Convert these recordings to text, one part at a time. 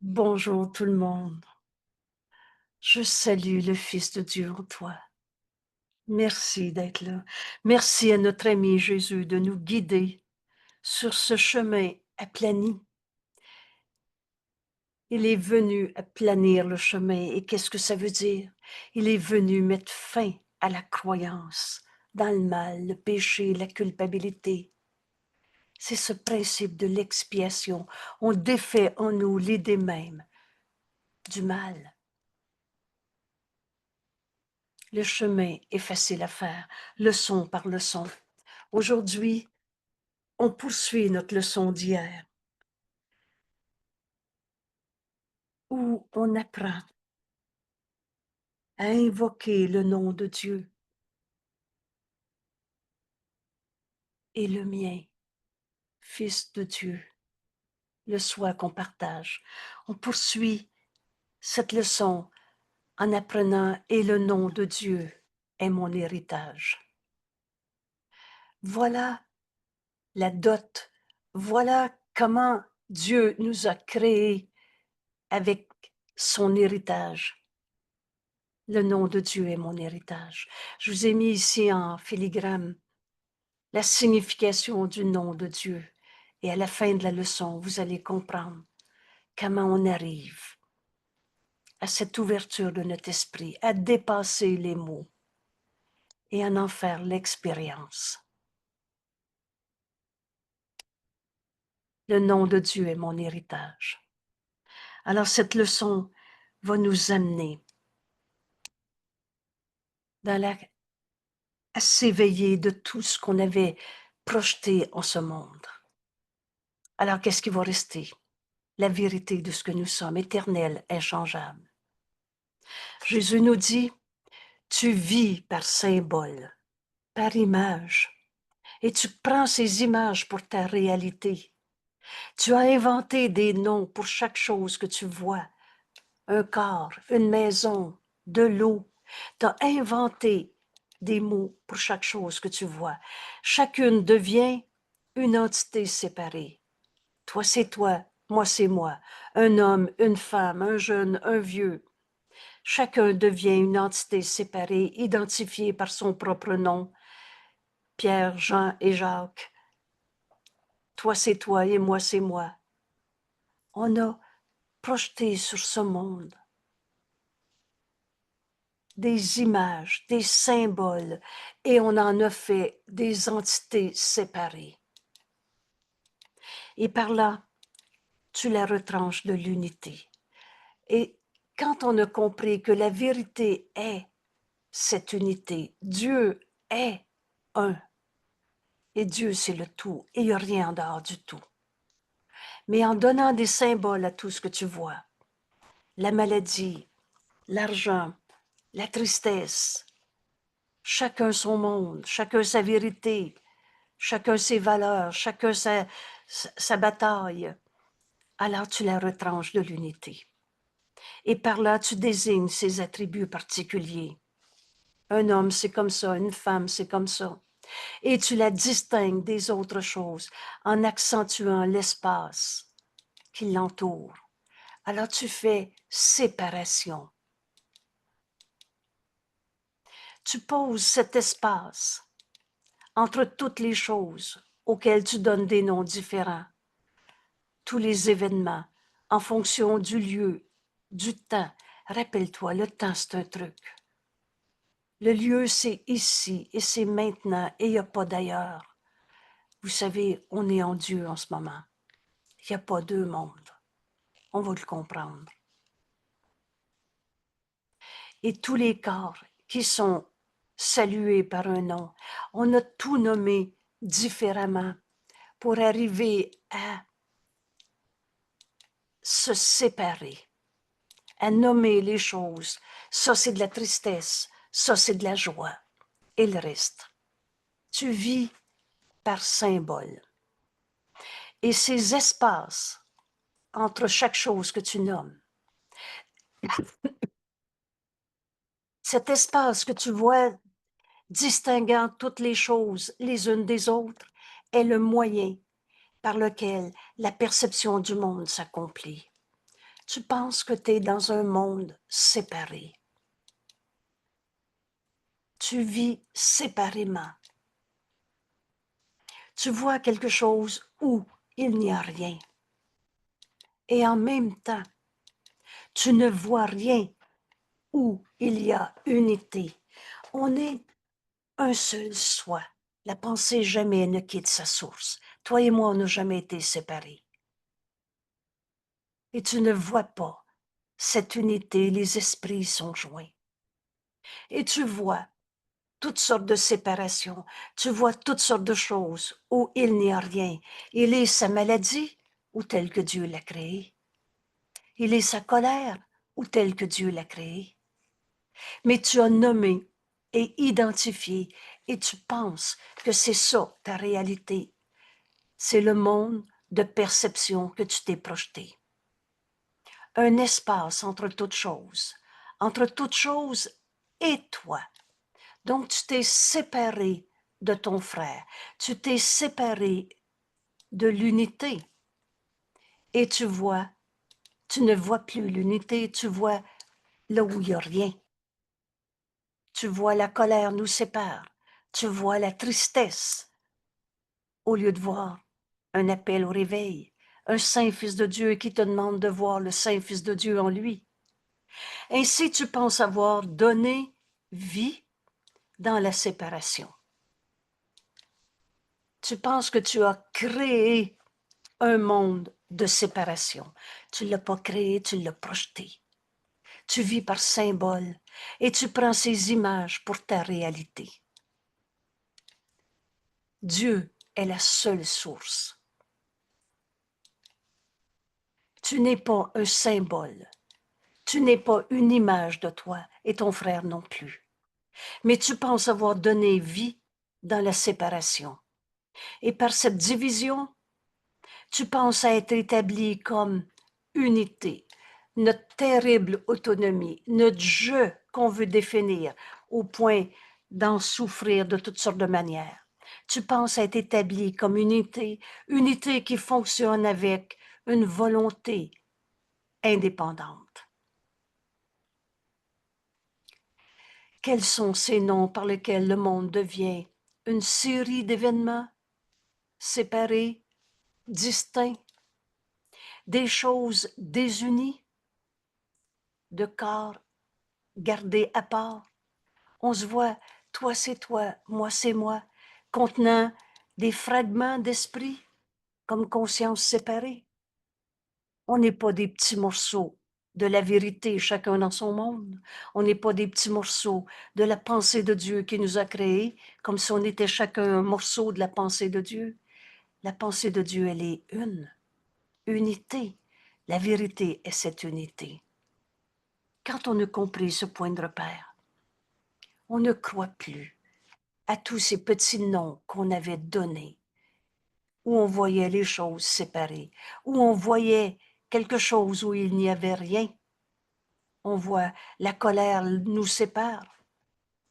Bonjour tout le monde. Je salue le Fils de Dieu en toi. Merci d'être là. Merci à notre ami Jésus de nous guider sur ce chemin aplani. Il est venu aplanir le chemin. Et qu'est-ce que ça veut dire? Il est venu mettre fin à la croyance dans le mal, le péché, la culpabilité. C'est ce principe de l'expiation. On défait en nous l'idée même du mal. Le chemin est facile à faire, leçon par leçon. Aujourd'hui, on poursuit notre leçon d'hier, où on apprend à invoquer le nom de Dieu et le mien, Fils de Dieu, le soi qu'on partage. On poursuit cette leçon en apprenant et le nom de Dieu est mon héritage. Voilà la dot, voilà comment Dieu nous a créés avec son héritage. Le nom de Dieu est mon héritage. Je vous ai mis ici en filigrane la signification du nom de Dieu. Et à la fin de la leçon, vous allez comprendre comment on arrive à cette ouverture de notre esprit, à dépasser les mots et à en faire l'expérience. Le nom de Dieu est mon héritage. Alors cette leçon va nous amener à s'éveiller de tout ce qu'on avait projeté en ce monde. Alors qu'est-ce qui va rester? La vérité de ce que nous sommes, éternel, inchangeable. Jésus nous dit, tu vis par symbole, par image, et tu prends ces images pour ta réalité. Tu as inventé des noms pour chaque chose que tu vois, un corps, une maison, de l'eau. Tu as inventé des mots pour chaque chose que tu vois. Chacune devient une entité séparée. Toi, c'est toi, moi, c'est moi. Un homme, une femme, un jeune, un vieux. Chacun devient une entité séparée, identifiée par son propre nom. Pierre, Jean et Jacques. Toi, c'est toi et moi, c'est moi. On a projeté sur ce monde des images, des symboles, et on en a fait des entités séparées. Et par là, tu la retranches de l'unité. Et quand on a compris que la vérité est cette unité, Dieu est un, et Dieu c'est le tout, et il n'y a rien en dehors du tout. Mais en donnant des symboles à tout ce que tu vois, la maladie, l'argent, la tristesse, chacun son monde, chacun sa vérité, chacun ses valeurs, chacun sa bataille, alors tu la retranches de l'unité. Et par là, tu désignes ses attributs particuliers. Un homme, c'est comme ça, une femme, c'est comme ça. Et tu la distingues des autres choses en accentuant l'espace qui l'entoure. Alors tu fais séparation. Tu poses cet espace entre toutes les choses auxquelles tu donnes des noms différents, tous les événements, en fonction du lieu, du temps. Rappelle-toi, le temps, c'est un truc. Le lieu, c'est ici et c'est maintenant et il n'y a pas d'ailleurs. Vous savez, on est en Dieu en ce moment. Il n'y a pas deux mondes. On va le comprendre. Et tous les corps qui sont salués par un nom, on a tout nommé différemment pour arriver à se séparer, à nommer les choses. Ça, c'est de la tristesse, ça, c'est de la joie, et le reste. Tu vis par symbole. Et ces espaces entre chaque chose que tu nommes, cet espace que tu vois distinguant toutes les choses les unes des autres, est le moyen par lequel la perception du monde s'accomplit. Tu penses que tu es dans un monde séparé. Tu vis séparément. Tu vois quelque chose où il n'y a rien. Et en même temps, tu ne vois rien où il y a unité. On est un seul soi. La pensée jamais ne quitte sa source. Toi et moi, on n'a jamais été séparés. Et tu ne vois pas cette unité, les esprits sont joints. Et tu vois toutes sortes de séparations, tu vois toutes sortes de choses où il n'y a rien. Il est sa maladie ou tel que Dieu l'a créé. Il est sa colère ou tel que Dieu l'a créé. Mais tu as nommé et identifié et tu penses que c'est ça ta réalité. C'est le monde de perception que tu t'es projeté. Un espace entre toute chose et toi. Donc tu t'es séparé de ton frère, tu t'es séparé de l'unité et tu ne vois plus l'unité, tu vois là où il n'y a rien. Tu vois la colère nous sépare, tu vois la tristesse au lieu de voir un appel au réveil, un saint fils de Dieu qui te demande de voir le saint fils de Dieu en lui. Ainsi tu penses avoir donné vie dans la séparation. Tu penses que tu as créé un monde de séparation. Tu ne l'as pas créé, tu l'as projeté. Tu vis par symbole et tu prends ces images pour ta réalité. Dieu est la seule source. Tu n'es pas un symbole. Tu n'es pas une image de toi et ton frère non plus. Mais tu penses avoir donné vie dans la séparation. Et par cette division, tu penses à être établi comme unité, notre terrible autonomie, notre je qu'on veut définir au point d'en souffrir de toutes sortes de manières. Tu penses à être établi comme unité, unité qui fonctionne avec une volonté indépendante. Quels sont ces noms par lesquels le monde devient une série d'événements séparés, distincts, des choses désunies, de corps gardés à part? On se voit, toi c'est toi, moi c'est moi, contenant des fragments d'esprit comme conscience séparée. On n'est pas des petits morceaux de la vérité, chacun dans son monde. On n'est pas des petits morceaux de la pensée de Dieu qui nous a créés, comme si on était chacun un morceau de la pensée de Dieu. La pensée de Dieu, elle est une, unité. La vérité est cette unité. Quand on a compris ce point de repère, on ne croit plus à tous ces petits noms qu'on avait donnés, où on voyait les choses séparées, où on voyait quelque chose où il n'y avait rien. On voit la colère nous sépare,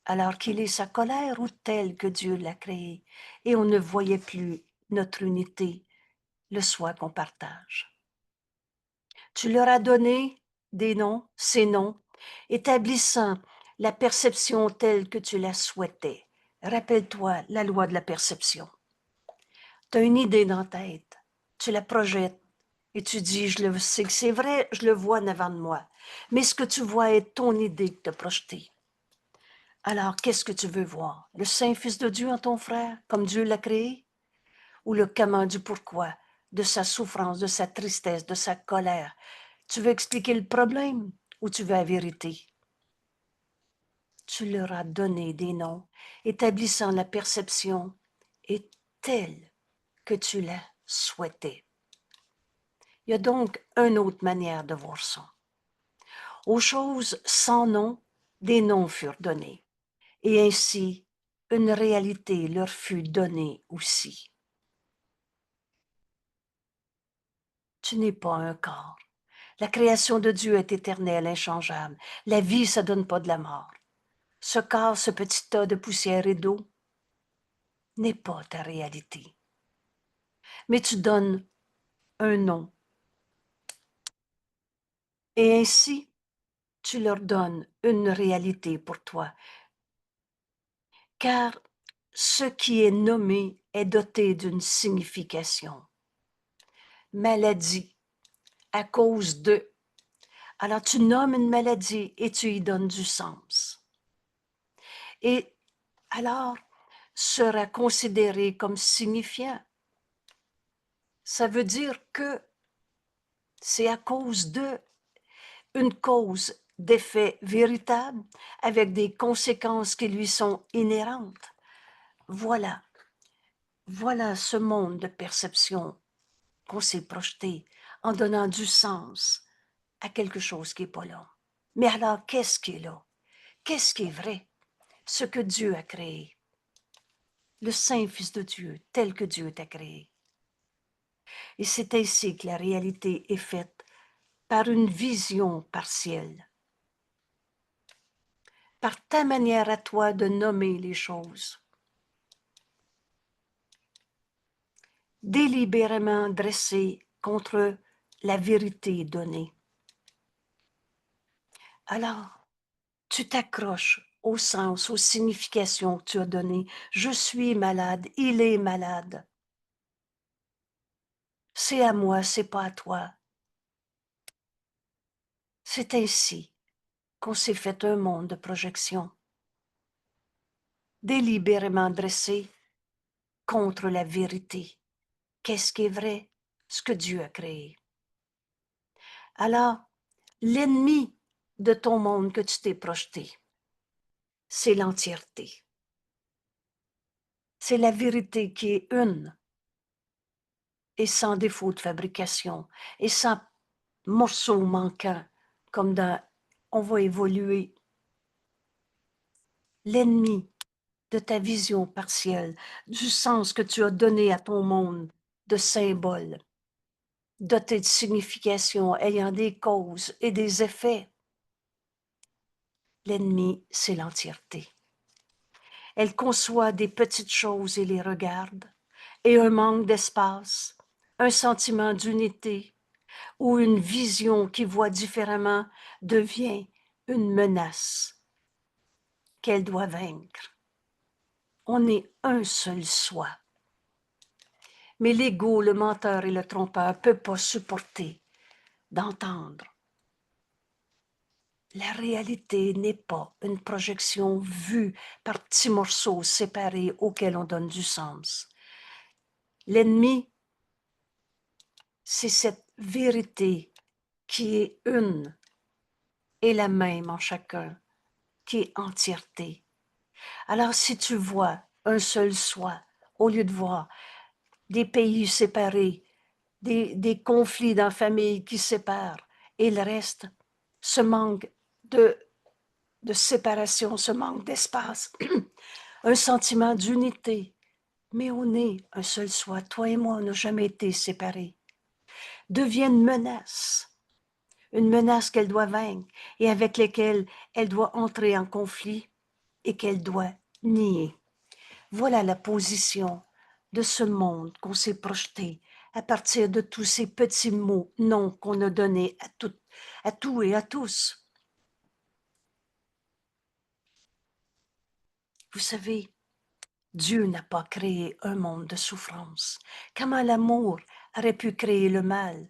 alors qu'il est sa colère ou telle que Dieu l'a créée, et on ne voyait plus notre unité, le soi qu'on partage. Tu leur as donné des noms, ces noms, établissant la perception telle que tu la souhaitais. Rappelle-toi la loi de la perception. Tu as une idée dans la tête, tu la projettes et tu dis, je le sais que c'est vrai, je le vois en avant de moi. Mais ce que tu vois est ton idée que tu as projetée. Alors, qu'est-ce que tu veux voir? Le Saint Fils de Dieu en ton frère, comme Dieu l'a créé? Ou le comment du pourquoi, de sa souffrance, de sa tristesse, de sa colère? Tu veux expliquer le problème ou tu veux la vérité? Tu leur as donné des noms, établissant la perception est telle que tu l'as souhaitée. Il y a donc une autre manière de voir ça. Aux choses sans nom, des noms furent donnés, et ainsi une réalité leur fut donnée aussi. Tu n'es pas un corps. La création de Dieu est éternelle, inchangeable. La vie, ça donne pas de la mort. Ce corps, ce petit tas de poussière et d'eau, n'est pas ta réalité. Mais tu donnes un nom Et ainsi, tu leur donnes une réalité pour toi. Car ce qui est nommé est doté d'une signification. Maladie, à cause de. Alors tu nommes une maladie et tu y donnes du sens. Et alors sera considéré comme signifiant. Ça veut dire que c'est à cause de une cause d'effet véritable avec des conséquences qui lui sont inhérentes. Voilà, voilà ce monde de perception qu'on s'est projeté en donnant du sens à quelque chose qui n'est pas là. Mais alors, qu'est-ce qui est là? Qu'est-ce qui est vrai? Ce que Dieu a créé. Le Saint Fils de Dieu, tel que Dieu t'a créé. Et c'est ainsi que la réalité est faite par une vision partielle, par ta manière à toi de nommer les choses, délibérément dressée contre la vérité donnée. Alors, tu t'accroches au sens, aux significations que tu as données. Je suis malade, il est malade. C'est à moi, c'est pas à toi. C'est ainsi qu'on s'est fait un monde de projection, délibérément dressé contre la vérité. Qu'est-ce qui est vrai? Ce que Dieu a créé. Alors, l'ennemi de ton monde que tu t'es projeté, c'est l'entièreté. C'est la vérité qui est une et sans défaut de fabrication et sans morceau manquant, comme dans on va évoluer. L'ennemi de ta vision partielle, du sens que tu as donné à ton monde de symboles, doté de signification, ayant des causes et des effets. L'ennemi, c'est l'entièreté. Elle conçoit des petites choses et les regarde, et un manque d'espace, un sentiment d'unité ou une vision qui voit différemment devient une menace qu'elle doit vaincre. On est un seul soi. Mais l'ego, le menteur et le trompeur ne peuvent pas supporter d'entendre. La réalité n'est pas une projection vue par petits morceaux séparés auxquels on donne du sens. L'ennemi, c'est cette vérité qui est une et la même en chacun, qui est entièreté. Alors si tu vois un seul soi, au lieu de voir des pays séparés, des conflits dans la famille qui séparent, et le reste, ce manque de séparation, ce manque d'espace, un sentiment d'unité. Mais on est un seul soi. Toi et moi, on n'a jamais été séparés. Devient une menace qu'elle doit vaincre et avec laquelle elle doit entrer en conflit et qu'elle doit nier. Voilà la position de ce monde qu'on s'est projeté à partir de tous ces petits mots, noms qu'on a donnés à tout et à tous. Vous savez, Dieu n'a pas créé un monde de souffrance. Comment l'amour aurait pu créer le mal?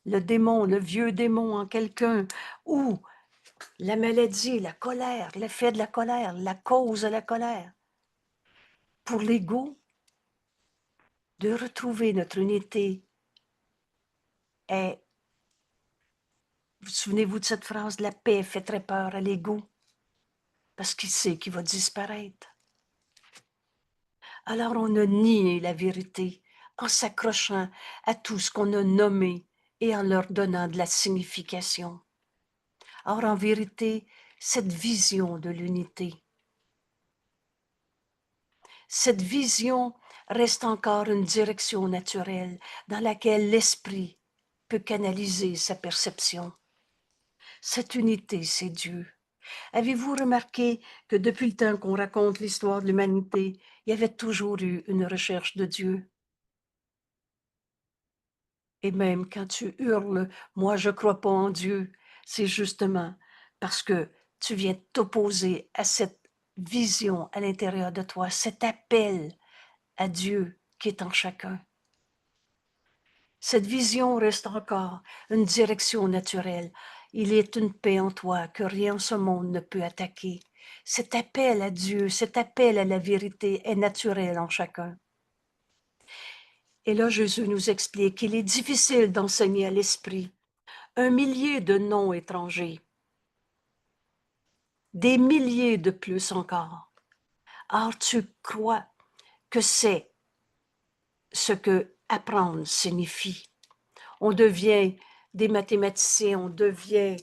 Le démon, le vieux démon en quelqu'un, ou la maladie, la colère, l'effet de la colère, la cause de la colère. Pour l'ego, de retrouver notre unité est, vous souvenez-vous de cette phrase, la paix fait très peur à l'ego, parce qu'il sait qu'il va disparaître. Alors on a nié la vérité en s'accrochant à tout ce qu'on a nommé et en leur donnant de la signification. Or, en vérité, cette vision de l'unité, cette vision reste encore une direction naturelle dans laquelle l'esprit peut canaliser sa perception. Cette unité, c'est Dieu. Avez-vous remarqué que depuis le temps qu'on raconte l'histoire de l'humanité, il y avait toujours eu une recherche de Dieu? Et même quand tu hurles, moi je crois pas en Dieu, c'est justement parce que tu viens t'opposer à cette vision à l'intérieur de toi, cet appel à Dieu qui est en chacun. Cette vision reste encore une direction naturelle. Il est une paix en toi que rien en ce monde ne peut attaquer. Cet appel à Dieu, cet appel à la vérité est naturel en chacun. Et là, Jésus nous explique qu'il est difficile d'enseigner à l'esprit un millier de noms étrangers, des milliers de plus encore. Or, tu crois que c'est ce que apprendre signifie. On devient des mathématiciens, on devient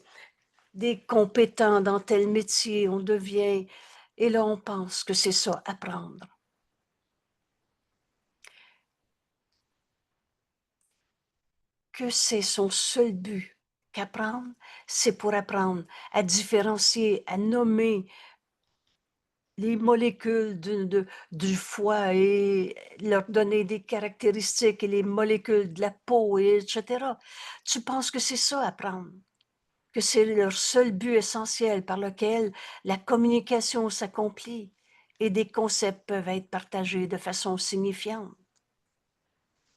des compétents dans tel métier, on devient... Et là, on pense que c'est ça, apprendre. Que c'est son seul but qu'apprendre, c'est pour apprendre à différencier, à nommer les molécules du foie et leur donner des caractéristiques et les molécules de la peau, etc. Tu penses que c'est ça, apprendre? Que c'est leur seul but essentiel par lequel la communication s'accomplit et des concepts peuvent être partagés de façon signifiante.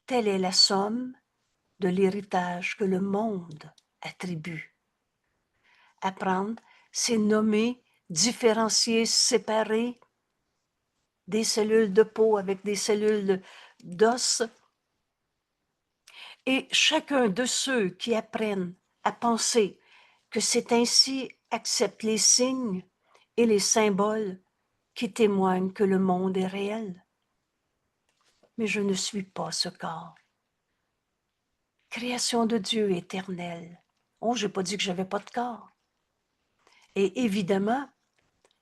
Telle est la somme de l'héritage que le monde attribue. Apprendre, c'est nommer, différencier, séparer des cellules de peau avec des cellules d'os. Et chacun de ceux qui apprennent à penser que c'est ainsi accepte les signes et les symboles qui témoignent que le monde est réel. Mais je ne suis pas ce corps. Création de Dieu éternel. Oh, je n'ai pas dit que j'avais pas de corps. Et évidemment,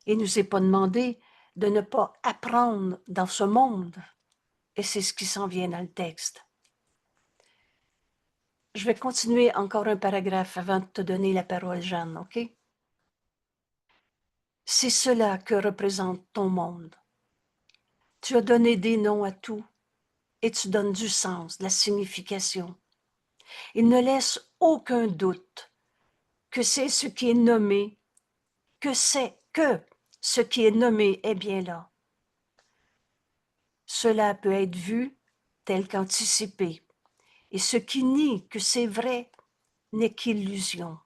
il ne nous est pas demandé de ne pas apprendre dans ce monde. Et c'est ce qui s'en vient dans le texte. Je vais continuer encore un paragraphe avant de te donner la parole, Jeanne, OK? C'est cela que représente ton monde. Tu as donné des noms à tout et tu donnes du sens, de la signification. Il ne laisse aucun doute que c'est ce qui est nommé, que ce qui est nommé est bien là. Cela peut être vu tel qu'anticipé, et ce qui nie que c'est vrai n'est qu'illusion.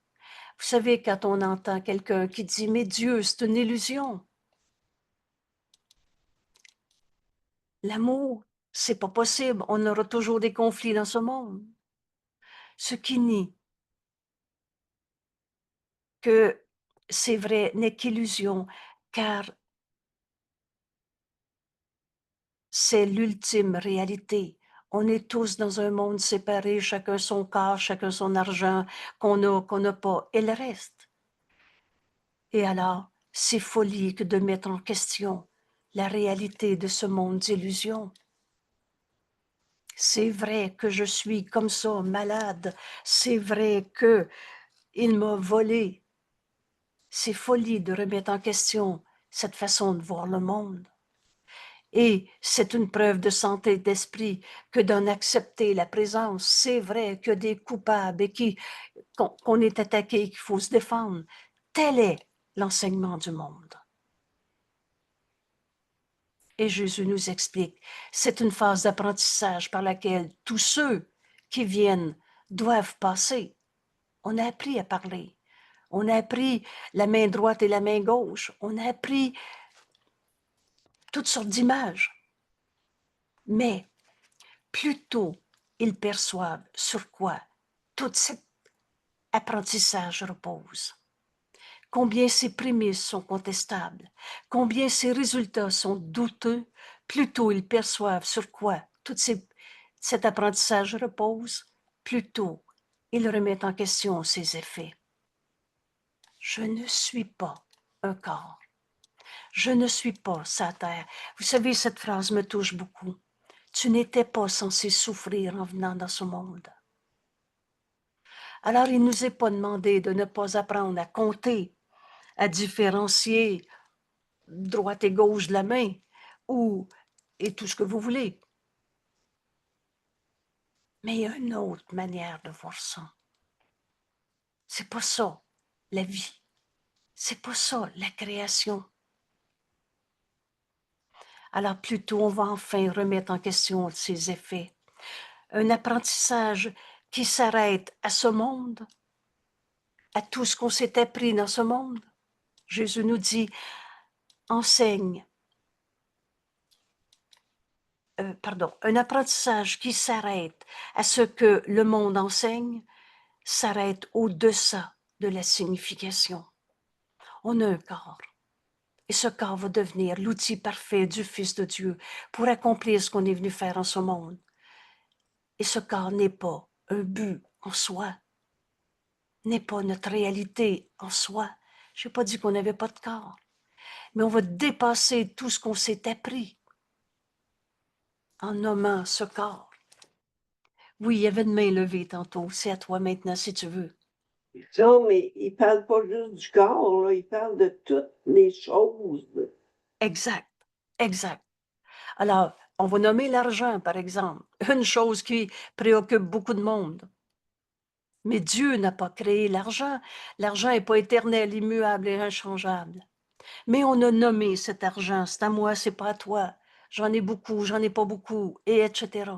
Vous savez, quand on entend quelqu'un qui dit « Mais Dieu, c'est une illusion », l'amour, c'est pas possible, on aura toujours des conflits dans ce monde. Ce qui nie que c'est vrai n'est qu'illusion, car c'est l'ultime réalité. On est tous dans un monde séparé, chacun son corps, chacun son argent, qu'on n'a pas, et le reste. Et alors, c'est folie que de mettre en question la réalité de ce monde d'illusions. C'est vrai que je suis comme ça, malade. C'est vrai que il m'a volé. C'est folie de remettre en question cette façon de voir le monde. Et c'est une preuve de santé d'esprit que d'en accepter la présence. C'est vrai que des coupables et qu'on est attaqué et qu'il faut se défendre. Tel est l'enseignement du monde. Et Jésus nous explique, c'est une phase d'apprentissage par laquelle tous ceux qui viennent doivent passer. On a appris à parler. On a appris la main droite et la main gauche. On a appris toutes sortes d'images. Mais plus tôt ils perçoivent sur quoi tout cet apprentissage repose, combien ces prémices sont contestables, combien ces résultats sont douteux, plus tôt ils perçoivent sur quoi cet apprentissage repose, plus tôt ils remettent en question ses effets. Je ne suis pas un corps. Je ne suis pas sa terre. Vous savez, cette phrase me touche beaucoup. Tu n'étais pas censé souffrir en venant dans ce monde. Alors, il ne nous est pas demandé de ne pas apprendre à compter, à différencier droite et gauche de la main, et tout ce que vous voulez. Mais il y a une autre manière de voir ça. C'est pas ça, la vie. C'est pas ça, la création. Alors plutôt, on va enfin remettre en question ses effets. Un apprentissage qui s'arrête à ce monde, à tout ce qu'on s'est appris dans ce monde. Jésus nous dit, enseigne, un apprentissage qui s'arrête à ce que le monde enseigne, s'arrête au-deçà de la signification. On a un corps. Et ce corps va devenir l'outil parfait du Fils de Dieu pour accomplir ce qu'on est venu faire en ce monde. Et ce corps n'est pas un but en soi, n'est pas notre réalité en soi. Je n'ai pas dit qu'on n'avait pas de corps, mais on va dépasser tout ce qu'on s'est appris en nommant ce corps. Oui, il y avait une main levée tantôt. C'est à toi maintenant, si tu veux. Non, mais il parle pas juste du corps, là, il parle de toutes les choses. Exact, exact. Alors, on va nommer l'argent, par exemple, une chose qui préoccupe beaucoup de monde. Mais Dieu n'a pas créé l'argent. L'argent n'est pas éternel, immuable et inchangeable. Mais on a nommé cet argent. C'est à moi, c'est pas à toi. J'en ai beaucoup, j'en ai pas beaucoup, et etc.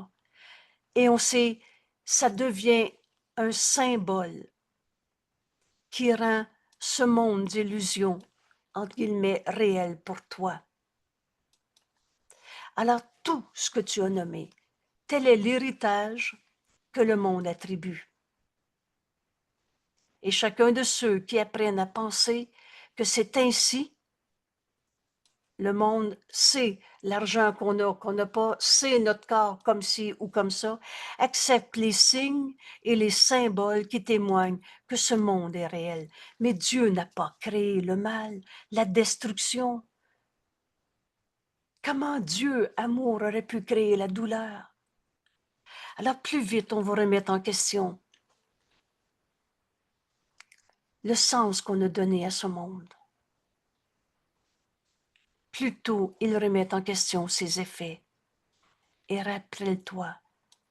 Et on sait, ça devient un symbole qui rend ce monde d'illusion, entre guillemets, réel pour toi. Alors, tout ce que tu as nommé, tel est l'héritage que le monde attribue. Et chacun de ceux qui apprennent à penser que c'est ainsi, le monde sait l'argent qu'on n'a pas, sait notre corps comme ci ou comme ça, accepte les signes et les symboles qui témoignent que ce monde est réel. Mais Dieu n'a pas créé le mal, la destruction. Comment Dieu, amour, aurait pu créer la douleur? Alors plus vite on va remettre en question le sens qu'on a donné à ce monde. Plutôt il remet en question ses effets. Et rappelle-toi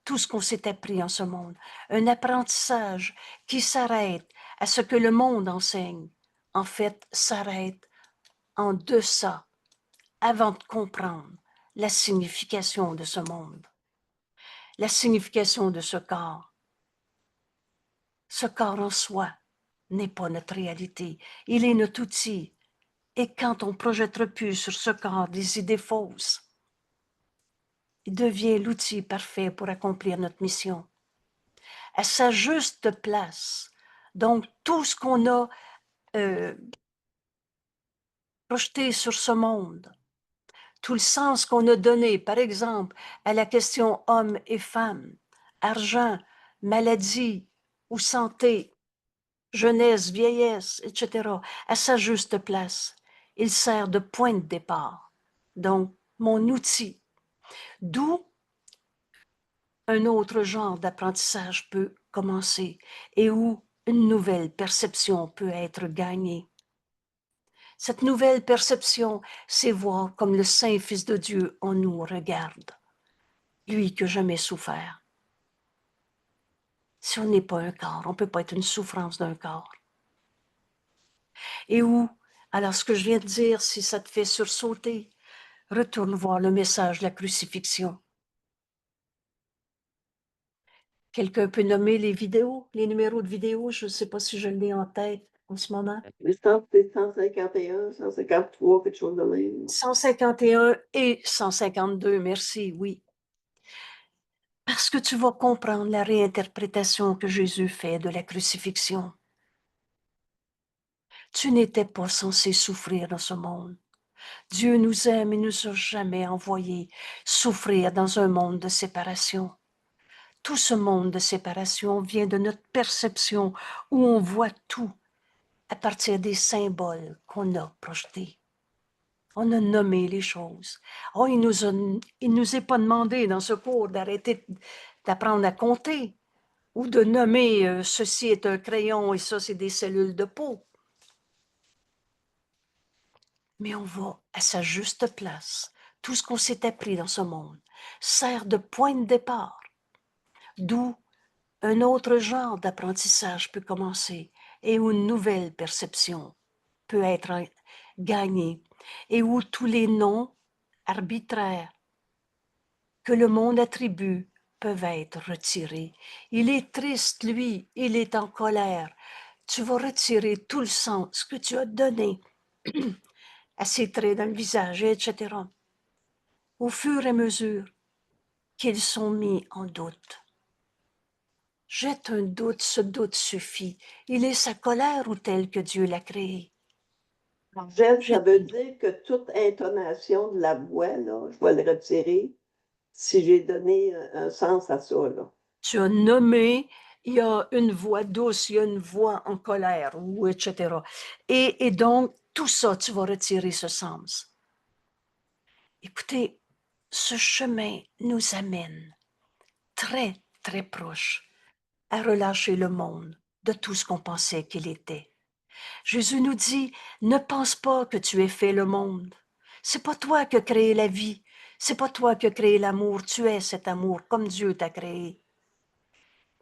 tout ce qu'on s'est appris en ce monde, un apprentissage qui s'arrête à ce que le monde enseigne, en fait s'arrête en deçà avant de comprendre la signification de ce monde, la signification de ce corps. Ce corps en soi n'est pas notre réalité, il est notre outil. Et quand on projette plus sur ce corps des idées fausses, il devient l'outil parfait pour accomplir notre mission. À sa juste place. Donc, tout ce qu'on a projeté sur ce monde, tout le sens qu'on a donné, par exemple, à la question homme et femme, argent, maladie ou santé, jeunesse, vieillesse, etc., à sa juste place. Il sert de point de départ. Donc, mon outil. D'où un autre genre d'apprentissage peut commencer et où une nouvelle perception peut être gagnée. Cette nouvelle perception, c'est voir comme le Saint Fils de Dieu en nous regarde, lui qui n'a jamais souffert. Si on n'est pas un corps, on ne peut pas être une souffrance d'un corps. Et où, alors ce que je viens de dire, si ça te fait sursauter, retourne voir le message de la crucifixion. Quelqu'un peut nommer les vidéos, les numéros de vidéos, je ne sais pas si je l'ai en tête en ce moment. Les 151, 153, quelque chose de même. 151 et 152, merci, oui. Parce que tu vas comprendre la réinterprétation que Jésus fait de la crucifixion. Tu n'étais pas censé souffrir dans ce monde. Dieu nous aime et nous a jamais envoyés souffrir dans un monde de séparation. Tout ce monde de séparation vient de notre perception où on voit tout à partir des symboles qu'on a projetés. On a nommé les choses. Oh, il nous est pas demandé dans ce cours d'arrêter d'apprendre à compter ou de nommer ceci est un crayon et ça c'est des cellules de peau. Mais on va à sa juste place. Tout ce qu'on s'est appris dans ce monde sert de point de départ. d'où un autre genre d'apprentissage peut commencer et où une nouvelle perception peut être gagnée et où tous les noms arbitraires que le monde attribue peuvent être retirés. Il est triste, lui, il est en colère. Tu vas retirer tout le sens que tu as donné à ses traits dans le visage, etc. Au fur et à mesure qu'ils sont mis en doute. Jette un doute, ce doute suffit. Il est sa colère ou tel que Dieu l'a créé. Angèle, ça Jette veut un doute. dire que toute intonation de la voix, là, je vais le retirer si j'ai donné un sens à ça, là. Tu as nommé, il y a une voix douce, il y a une voix en colère, ou etc. Et donc, tout ça, tu vas retirer ce sens. Écoutez, ce chemin nous amène très, très proche à relâcher le monde de tout ce qu'on pensait qu'il était. Jésus nous dit, ne pense pas que tu aies fait le monde. C'est pas toi qui as créé la vie. C'est pas toi qui as créé l'amour. Tu es cet amour comme Dieu t'a créé.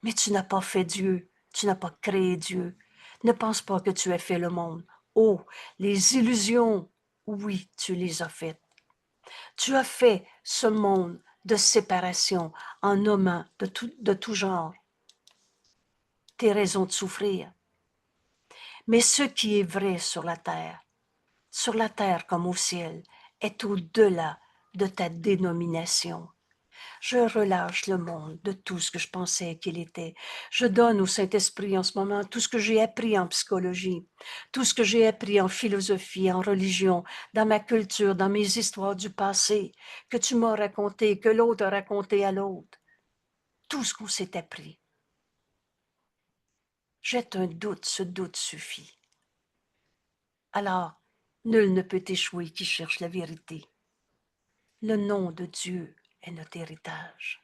Mais tu n'as pas fait Dieu. Tu n'as pas créé Dieu. Ne pense pas que tu as fait le monde. Oh, les illusions, oui, tu les as faites. Tu as fait ce monde de séparation en nommant de tout genre tes raisons de souffrir. Mais ce qui est vrai sur la terre comme au ciel, est au-delà de ta dénomination. Je relâche le monde de tout ce que je pensais qu'il était. Je donne au Saint-Esprit en ce moment tout ce que j'ai appris en psychologie, tout ce que j'ai appris en philosophie, en religion, dans ma culture, dans mes histoires du passé, que tu m'as raconté, que l'autre a raconté à l'autre. Tout ce qu'on s'est appris. Jette un doute, ce doute suffit. Alors, nul ne peut échouer qui cherche la vérité. Le nom de Dieu est notre héritage.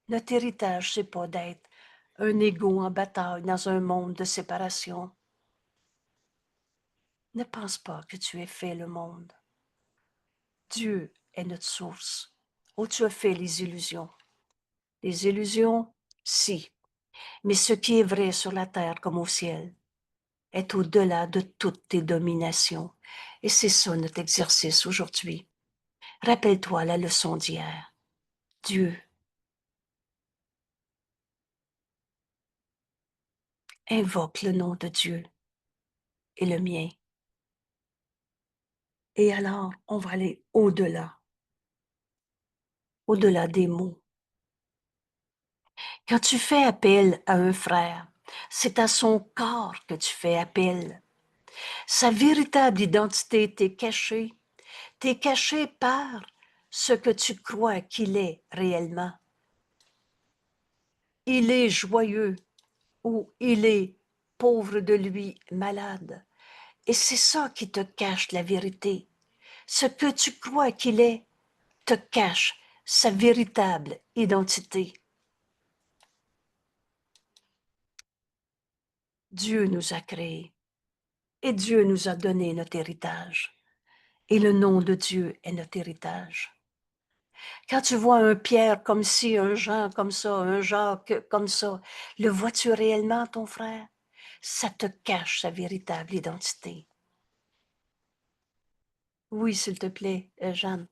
Notre héritage, c'est pas d'être un égo en bataille dans un monde de séparation. Ne pense pas que tu aies fait le monde. Dieu est notre source. Où tu as fait les illusions. Les illusions, si. Mais ce qui est vrai sur la terre comme au ciel est au-delà de toutes tes dominations. Et c'est ça notre exercice aujourd'hui. Rappelle-toi la leçon d'hier. Dieu, invoque le nom de Dieu et le mien. Et alors, on va aller au-delà des mots. Quand tu fais appel à un frère, c'est à son corps que tu fais appel. Sa véritable identité t'est cachée. T'es caché par ce que tu crois qu'il est réellement. Il est joyeux ou il est pauvre de lui, malade. Et c'est ça qui te cache la vérité. Ce que tu crois qu'il est te cache sa véritable identité. Dieu nous a créés et Dieu nous a donné notre héritage. Et le nom de Dieu est notre héritage. Quand tu vois un Pierre comme ci, un Jean comme ça, un Jacques comme ça, le vois-tu réellement, ton frère? Ça te cache sa véritable identité. Oui, s'il te plaît, Jeanne.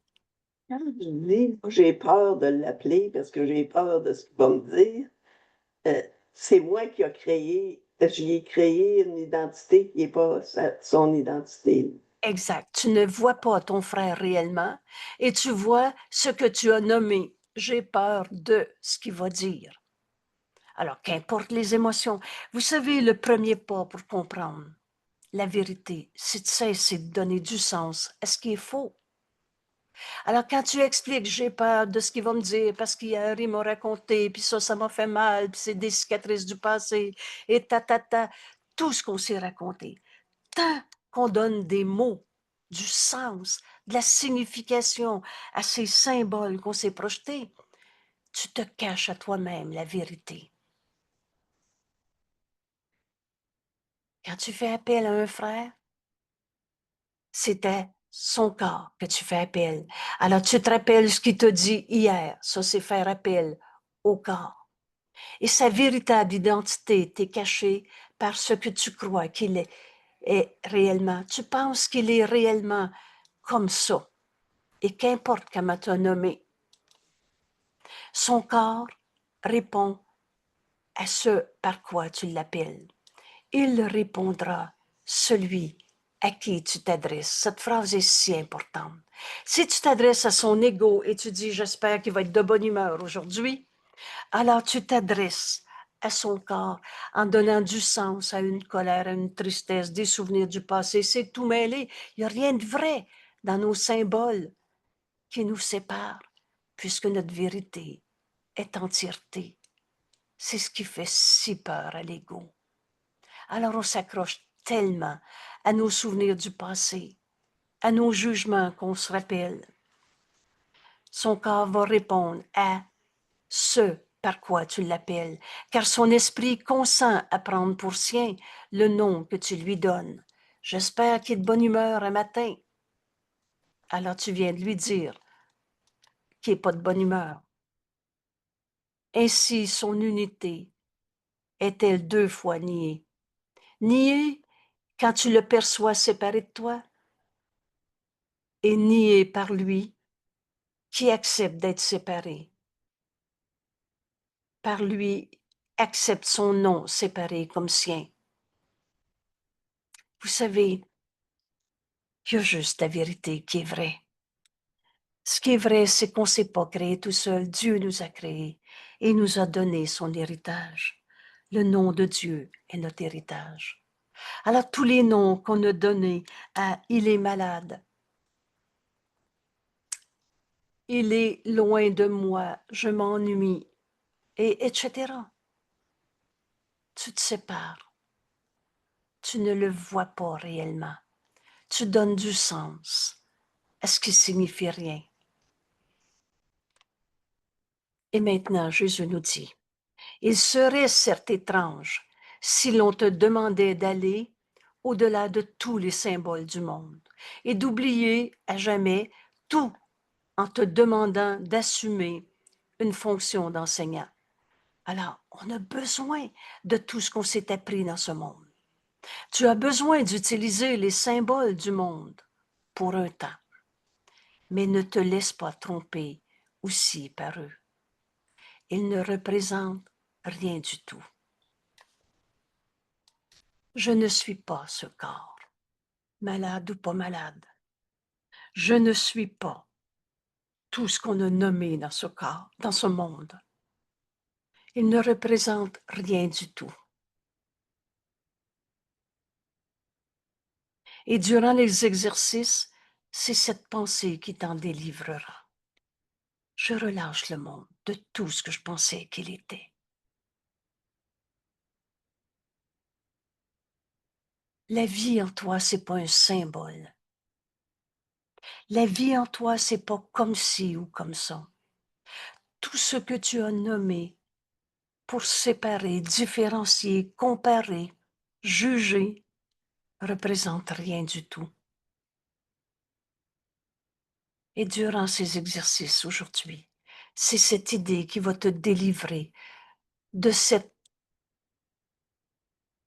Quand je dis, j'ai peur de l'appeler parce que j'ai peur de ce qu'il va me dire, c'est moi qui a créé, j'y ai créé une identité qui n'est pas son identité. Exact. Tu ne vois pas ton frère réellement et tu vois ce que tu as nommé. J'ai peur de ce qu'il va dire. Alors, qu'importe les émotions, vous savez, le premier pas pour comprendre la vérité, c'est de cesser de donner du sens à ce qui est faux. Alors, quand tu expliques, j'ai peur de ce qu'il va me dire parce qu'hier, il m'a raconté, puis ça m'a fait mal, puis c'est des cicatrices du passé, et tout ce qu'on s'est raconté. Tant qu'on donne des mots, du sens, de la signification à ces symboles qu'on s'est projetés, tu te caches à toi-même la vérité. Quand tu fais appel à un frère, c'était son corps que tu fais appel. Alors, tu te rappelles ce qu'il t'a dit hier. Ça, c'est faire appel au corps. Et sa véritable identité t'est cachée par ce que tu crois qu'il est réellement. Tu penses qu'il est réellement comme ça. Et qu'importe comment tu as nommé, son corps répond à ce par quoi tu l'appelles. Il répondra celui à qui tu t'adresses. Cette phrase est si importante. Si tu t'adresses à son ego et tu dis « j'espère qu'il va être de bonne humeur aujourd'hui », alors tu t'adresses à son corps en donnant du sens à une colère, à une tristesse, des souvenirs du passé. C'est tout mêlé. Il n'y a rien de vrai dans nos symboles qui nous séparent, puisque notre vérité est entièreté. C'est ce qui fait si peur à l'ego. Alors on s'accroche tellement à nos souvenirs du passé, à nos jugements qu'on se rappelle. Son corps va répondre à ce par quoi tu l'appelles, car son esprit consent à prendre pour sien le nom que tu lui donnes. J'espère qu'il est de bonne humeur un matin. Alors tu viens de lui dire qu'il n'est pas de bonne humeur. Ainsi son unité est-elle deux fois niée. Niée quand tu le perçois séparé de toi, et niée par lui qui accepte d'être séparé. Par lui, accepte son nom séparé comme sien. Vous savez, il y a juste la vérité qui est vraie. Ce qui est vrai, c'est qu'on ne s'est pas créé tout seul. Dieu nous a créés et nous a donné son héritage. Le nom de Dieu est notre héritage. Alors tous les noms qu'on a donnés à « il est malade »,« il est loin de moi, je m'ennuie », et etc. Tu te sépares. Tu ne le vois pas réellement. Tu donnes du sens à ce qui signifie rien. Et maintenant, Jésus nous dit, il serait certes étrange si l'on te demandait d'aller au-delà de tous les symboles du monde et d'oublier à jamais tout en te demandant d'assumer une fonction d'enseignant. Alors, on a besoin de tout ce qu'on s'est appris dans ce monde. Tu as besoin d'utiliser les symboles du monde pour un temps, mais ne te laisse pas tromper aussi par eux. Ils ne représentent rien du tout. Je ne suis pas ce corps, malade ou pas malade. Je ne suis pas tout ce qu'on a nommé dans ce corps, dans ce monde. Ils ne représentent rien du tout. Et durant les exercices, c'est cette pensée qui t'en délivrera. Je relâche le monde de tout ce que je pensais qu'il était. La vie en toi, c'est pas un symbole. La vie en toi, c'est pas comme ci ou comme ça. Tout ce que tu as nommé pour séparer, différencier, comparer, juger, représente rien du tout. Et durant ces exercices aujourd'hui, c'est cette idée qui va te délivrer de cette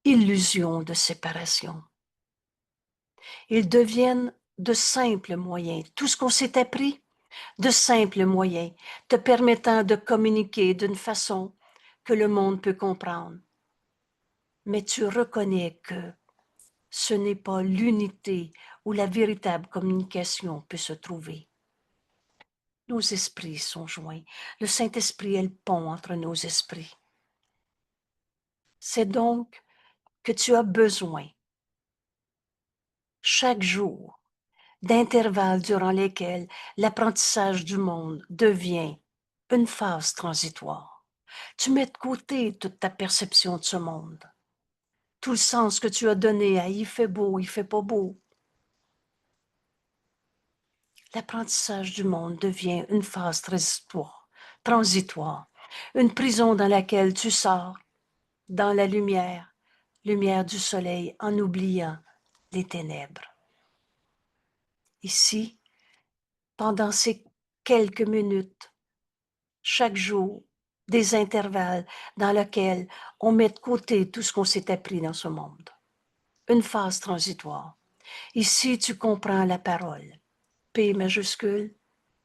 illusion de séparation. Ils deviennent de simples moyens. Tout ce qu'on s'est appris, de simples moyens, te permettant de communiquer d'une façon que le monde peut comprendre. Mais tu reconnais que ce n'est pas l'unité où la véritable communication peut se trouver. Nos esprits sont joints. Le Saint-Esprit est le pont entre nos esprits. C'est donc que tu as besoin, chaque jour, d'intervalles durant lesquels l'apprentissage du monde devient une phase transitoire. Tu mets de côté toute ta perception de ce monde, tout le sens que tu as donné à « il fait beau, il fait pas beau ». L'apprentissage du monde devient une phase transitoire, une prison dans laquelle tu sors dans la lumière du soleil en oubliant les ténèbres. Ici, pendant ces quelques minutes, chaque jour, des intervalles dans lesquels on met de côté tout ce qu'on s'est appris dans ce monde. Une phase transitoire. Ici, tu comprends la parole. P majuscule,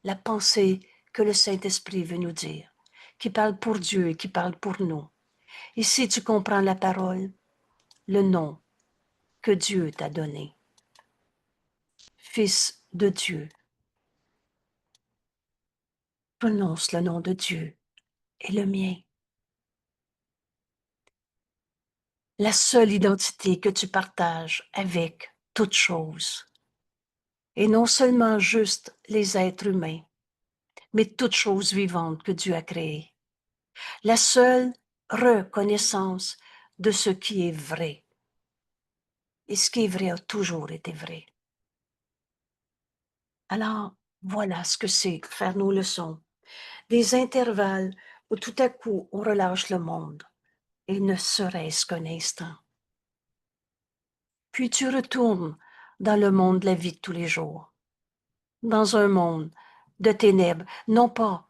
la pensée que le Saint-Esprit veut nous dire, qui parle pour Dieu et qui parle pour nous. Ici, tu comprends la parole, le nom que Dieu t'a donné. Fils de Dieu. Prononce le nom de Dieu et le mien. La seule identité que tu partages avec toute chose. Et non seulement juste les êtres humains, mais toute chose vivante que Dieu a créée. La seule reconnaissance de ce qui est vrai. Et ce qui est vrai a toujours été vrai. Alors, voilà ce que c'est faire nos leçons. Des intervalles où tout à coup on relâche le monde, et ne serait-ce qu'un instant. Puis tu retournes dans le monde de la vie de tous les jours, dans un monde de ténèbres, non pas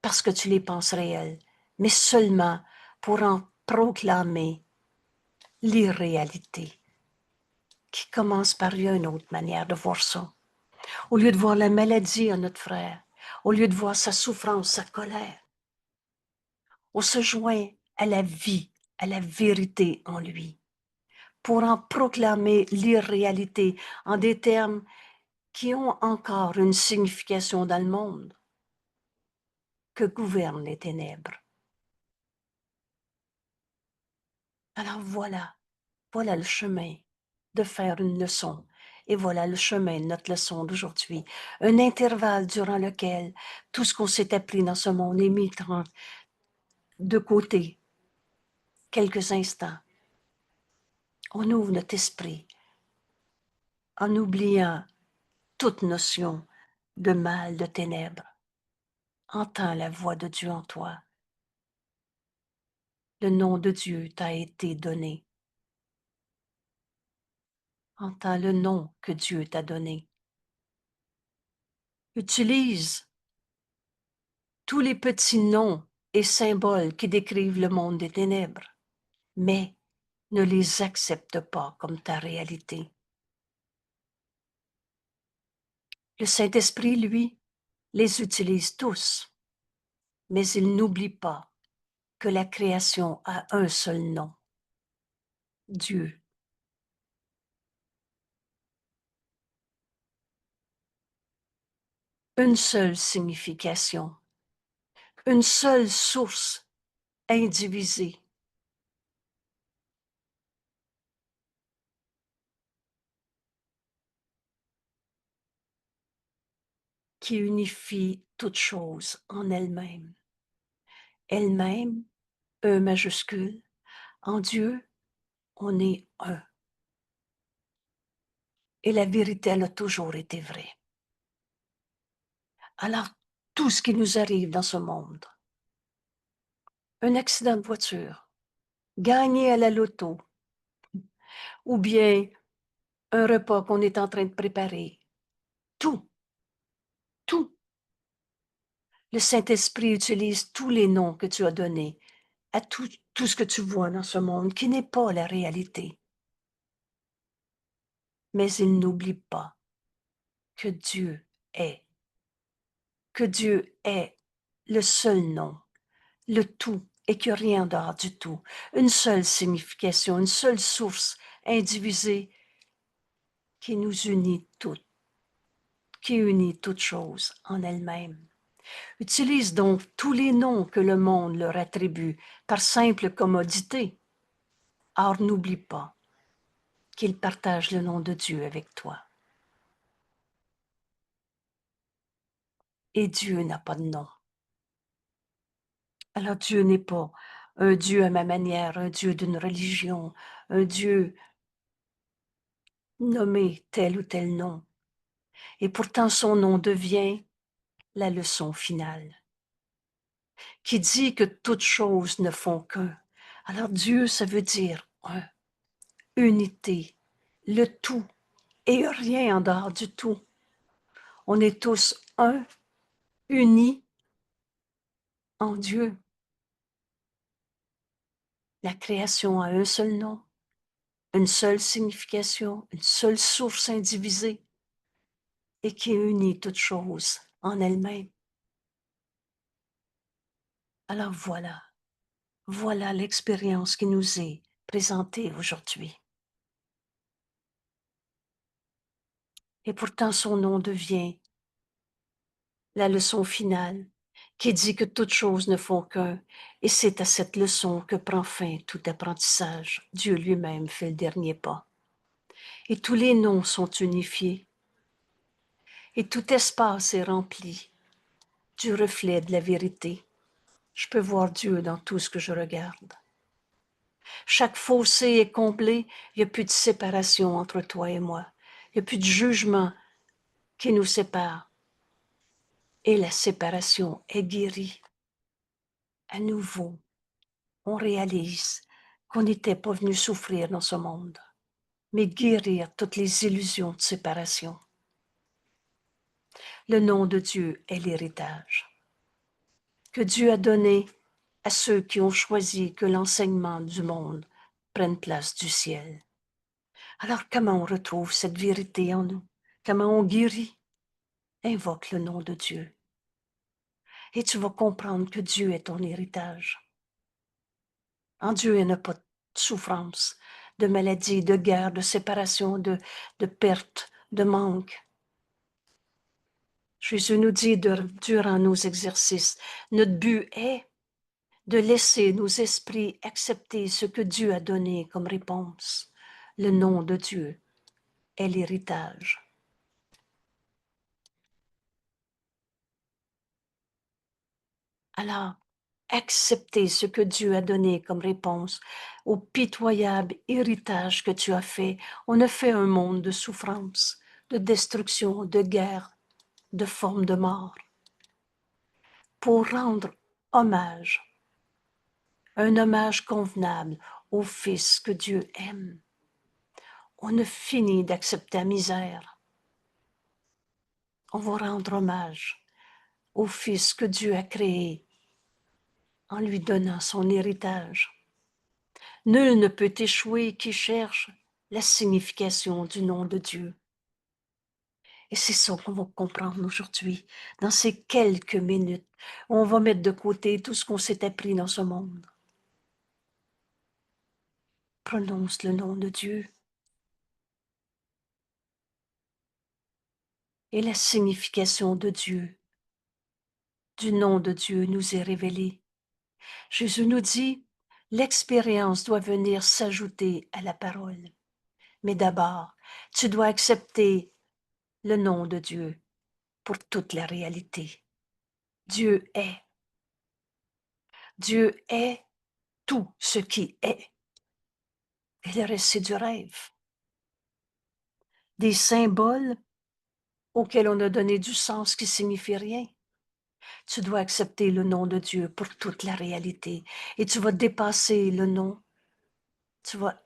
parce que tu les penses réels, mais seulement pour en proclamer l'irréalité, qui commence par une autre manière de voir ça. Au lieu de voir la maladie en notre frère, au lieu de voir sa souffrance, sa colère, on se joint à la vie, à la vérité en lui, pour en proclamer l'irréalité en des termes qui ont encore une signification dans le monde, que gouvernent les ténèbres. Alors voilà le chemin de faire une leçon. Et voilà le chemin de notre leçon d'aujourd'hui. Un intervalle durant lequel tout ce qu'on s'est appris dans ce monde est mis de côté quelques instants. On ouvre notre esprit en oubliant toute notion de mal, de ténèbres. Entends la voix de Dieu en toi. Le nom de Dieu t'a été donné. Entends le nom que Dieu t'a donné. Utilise tous les petits noms et symboles qui décrivent le monde des ténèbres, mais ne les accepte pas comme ta réalité. Le Saint-Esprit, lui, les utilise tous, mais il n'oublie pas que la création a un seul nom, Dieu. Une seule signification, une seule source indivisée. Qui unifie toute chose en elle-même. Elle-même, E majuscule, en Dieu, on est un. Et la vérité, elle a toujours été vraie. Alors, tout ce qui nous arrive dans ce monde, un accident de voiture, gagner à la loto, ou bien un repas qu'on est en train de préparer, tout, le Saint-Esprit utilise tous les noms que tu as donnés à tout ce que tu vois dans ce monde qui n'est pas la réalité. Mais il n'oublie pas que Dieu est le seul nom, le tout, et qu'il n'y a rien d'autre du tout, une seule signification, une seule source indivisée qui nous unit toutes, qui unit toutes choses en elle-même. Utilise donc tous les noms que le monde leur attribue par simple commodité. Or, n'oublie pas qu'il partage le nom de Dieu avec toi. Et Dieu n'a pas de nom. Alors Dieu n'est pas un Dieu à ma manière, un Dieu d'une religion, un Dieu nommé tel ou tel nom. Et pourtant son nom devient la leçon finale, qui dit que toutes choses ne font qu'un. Alors Dieu, ça veut dire un, unité, le tout, et rien en dehors du tout. On est tous un, unis en Dieu. La création a un seul nom, une seule signification, une seule source indivisée et qui unit toutes choses en elle-même. Alors voilà l'expérience qui nous est présentée aujourd'hui. Et pourtant son nom devient la leçon finale qui dit que toutes choses ne font qu'un, et c'est à cette leçon que prend fin tout apprentissage. Dieu lui-même fait le dernier pas. Et tous les noms sont unifiés, et tout espace est rempli du reflet de la vérité. Je peux voir Dieu dans tout ce que je regarde. Chaque fossé est comblé, il n'y a plus de séparation entre toi et moi. Il n'y a plus de jugement qui nous sépare. Et la séparation est guérie. À nouveau, on réalise qu'on n'était pas venu souffrir dans ce monde, mais guérir toutes les illusions de séparation. Le nom de Dieu est l'héritage que Dieu a donné à ceux qui ont choisi que l'enseignement du monde prenne place du ciel. Alors comment on retrouve cette vérité en nous? Comment on guérit? Invoque le nom de Dieu. Et tu vas comprendre que Dieu est ton héritage. En Dieu, il n'y a pas de souffrance, de maladie, de guerre, de séparation, de perte, de manque. Jésus nous dit durant nos exercices, notre but est de laisser nos esprits accepter ce que Dieu a donné comme réponse. Le nom de Dieu est l'héritage. Alors, accepter ce que Dieu a donné comme réponse au pitoyable héritage que tu as fait. On a fait un monde de souffrance, de destruction, de guerre, de forme de mort. Pour rendre hommage, un hommage convenable au Fils que Dieu aime. On a fini d'accepter la misère. On va rendre hommage au Fils que Dieu a créé en lui donnant son héritage. Nul ne peut échouer qui cherche la signification du nom de Dieu. Et c'est ça qu'on va comprendre aujourd'hui, dans ces quelques minutes. On va mettre de côté tout ce qu'on s'est appris dans ce monde. Prononce le nom de Dieu. Et la signification de Dieu, du nom de Dieu nous est révélée. Jésus nous dit, l'expérience doit venir s'ajouter à la parole. Mais d'abord, tu dois accepter le nom de Dieu pour toute la réalité. Dieu est. Dieu est tout ce qui est. Et le reste, c'est du rêve. Des symboles auxquels on a donné du sens qui signifient rien. Tu dois accepter le nom de Dieu pour toute la réalité. Et tu vas dépasser le nom. Tu vas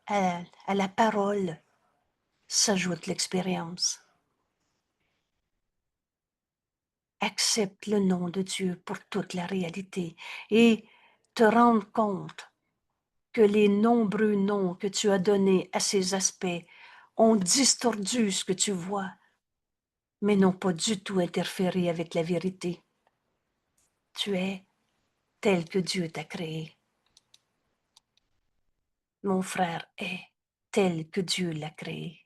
à la parole s'ajoute l'expérience. Accepte le nom de Dieu pour toute la réalité et te rendre compte que les nombreux noms que tu as donnés à ces aspects ont distordu ce que tu vois, mais n'ont pas du tout interféré avec la vérité. Tu es tel que Dieu t'a créé. Mon frère est tel que Dieu l'a créé.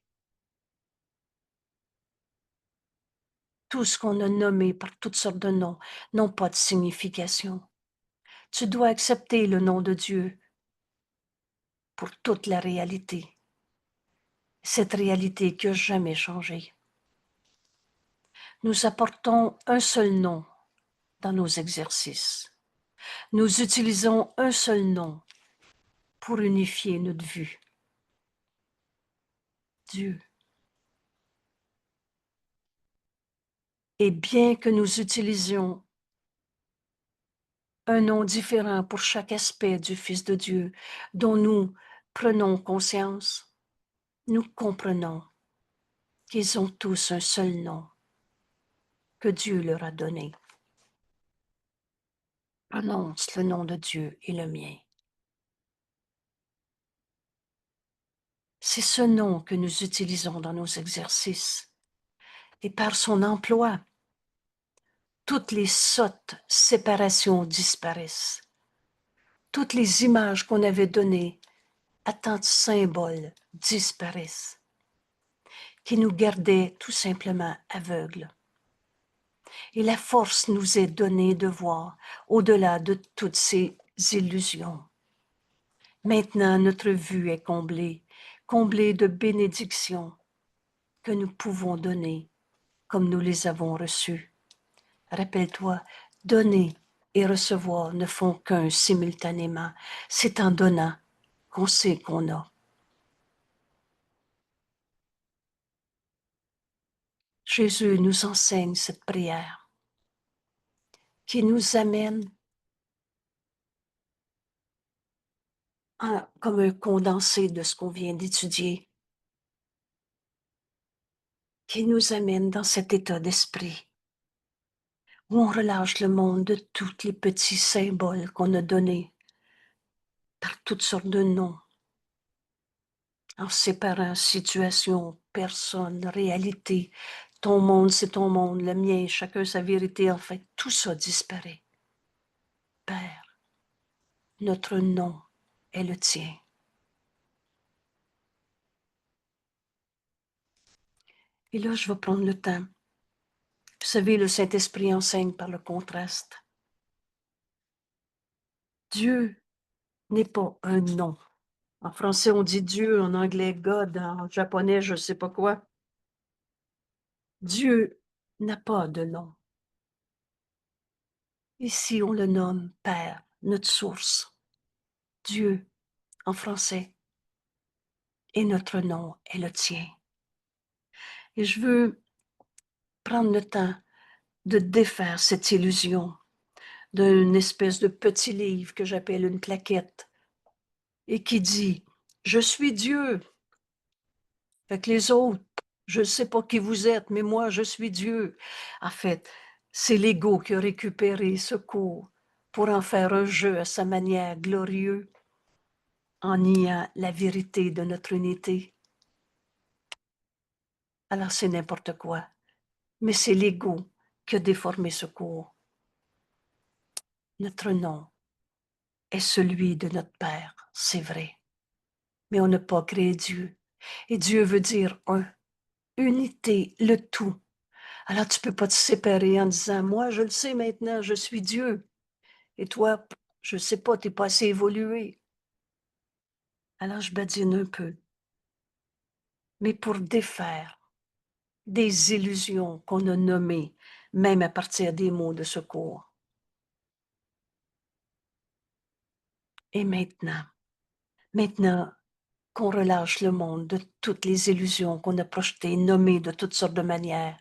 Tout ce qu'on a nommé par toutes sortes de noms n'ont pas de signification. Tu dois accepter le nom de Dieu pour toute la réalité. Cette réalité qui n'a jamais changé. Nous apportons un seul nom dans nos exercices. Nous utilisons un seul nom pour unifier notre vue. Dieu. Et bien que nous utilisions un nom différent pour chaque aspect du Fils de Dieu dont nous prenons conscience, nous comprenons qu'ils ont tous un seul nom que Dieu leur a donné. Prononce le nom de Dieu et le mien. C'est ce nom que nous utilisons dans nos exercices. Et par son emploi, toutes les sottes séparations disparaissent. Toutes les images qu'on avait données à tant de symboles disparaissent, qui nous gardaient tout simplement aveugles. Et la force nous est donnée de voir au-delà de toutes ces illusions. Maintenant, notre vue est comblée, comblée de bénédictions que nous pouvons donner comme nous les avons reçues. Rappelle-toi, donner et recevoir ne font qu'un simultanément. C'est en donnant qu'on sait qu'on a. Jésus nous enseigne cette prière qui nous amène comme un condensé de ce qu'on vient d'étudier, qui nous amène dans cet état d'esprit où on relâche le monde de tous les petits symboles qu'on a donnés par toutes sortes de noms, en séparant situation, personne, réalité. Ton monde, c'est ton monde, le mien, chacun sa vérité. En fait, tout ça disparaît. Père, notre nom est le tien. Et là, je vais prendre le temps. Vous savez, le Saint-Esprit enseigne par le contraste. Dieu n'est pas un nom. En français, on dit Dieu, en anglais, God, en japonais, je ne sais pas quoi. Dieu n'a pas de nom. Ici, on le nomme Père, notre source. Dieu, en français, et notre nom est le tien. Et je veux prendre le temps de défaire cette illusion d'une espèce de petit livre que j'appelle une plaquette et qui dit « Je suis Dieu ». Fait que les autres, je ne sais pas qui vous êtes, mais moi, je suis Dieu. En fait, c'est l'ego qui a récupéré ce cours pour en faire un jeu à sa manière glorieux, en niant la vérité de notre unité. Alors c'est n'importe quoi, mais c'est l'ego qui a déformé ce cours. Notre nom est celui de notre Père, c'est vrai, mais on n'a pas créé Dieu. Et Dieu veut dire un, unité, le tout. Alors tu ne peux pas te séparer en disant, moi je le sais maintenant, je suis Dieu. Et toi, je ne sais pas, tu n'es pas assez évolué. Alors je badine un peu. Mais pour défaire des illusions qu'on a nommées, même à partir des mots de secours. Et maintenant qu'on relâche le monde de toutes les illusions qu'on a projetées, nommées de toutes sortes de manières,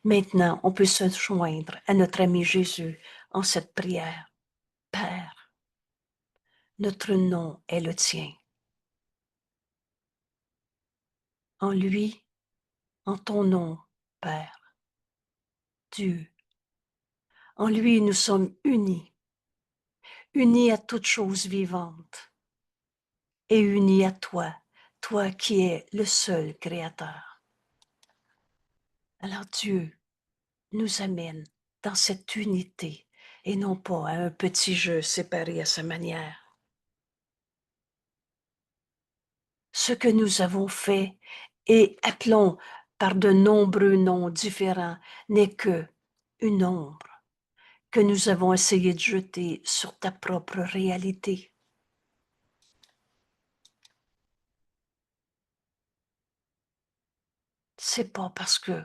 maintenant on peut se joindre à notre ami Jésus en cette prière. Père, notre nom est le tien. En lui, en ton nom, Père, Dieu. En lui, nous sommes unis, unis à toute chose vivante et unis à toi, toi qui es le seul Créateur. Alors Dieu nous amène dans cette unité et non pas à un petit jeu séparé à sa manière. Ce que nous avons fait et appelons par de nombreux noms différents n'est que une ombre que nous avons essayé de jeter sur ta propre réalité. C'est pas parce que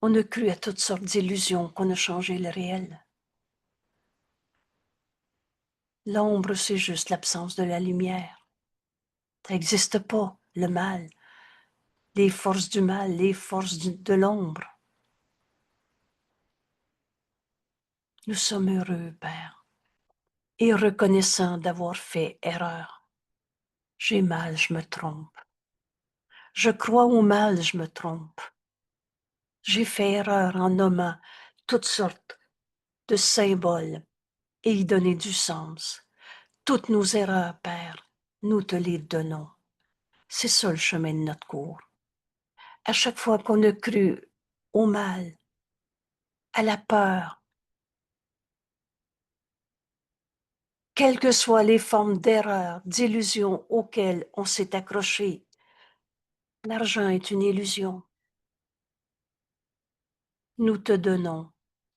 on a cru à toutes sortes d'illusions qu'on a changé le réel. L'ombre, c'est juste l'absence de la lumière. Ça n'existe pas, le mal, les forces du mal, les forces de l'ombre. Nous sommes heureux, Père, et reconnaissants d'avoir fait erreur. J'ai mal, je me trompe. Je crois au mal, je me trompe. J'ai fait erreur en nommant toutes sortes de symboles et y donner du sens. Toutes nos erreurs, Père, nous te les donnons. C'est ça le chemin de notre cours. À chaque fois qu'on a cru au mal, à la peur, quelles que soient les formes d'erreur, d'illusion auxquelles on s'est accroché, l'argent est une illusion. Nous te donnons